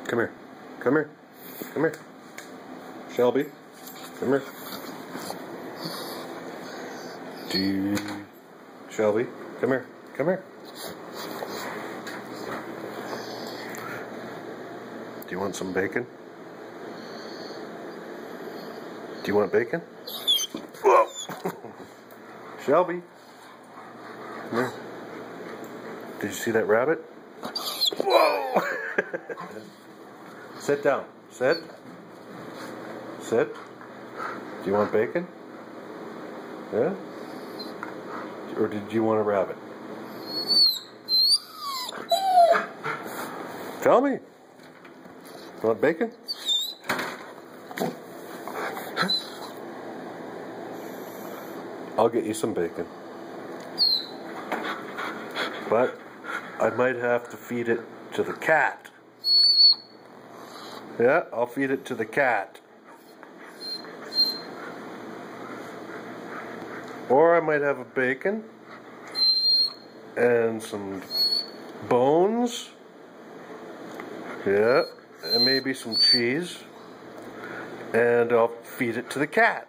Come here. Come here. Come here. Shelby. Come here. Shelby. Come here. Come here. Do you want some bacon? Do you want bacon? Whoa. Shelby. Come here. Did you see that rabbit? Whoa! Sit down. Sit. Sit. Do you want bacon? Yeah? Or did you want a rabbit? Tell me. You want bacon? I'll get you some bacon. But I might have to feed it to the cat. Yeah, I'll feed it to the cat. Or I might have a bacon and some bones. Yeah, and maybe some cheese. And I'll feed it to the cat.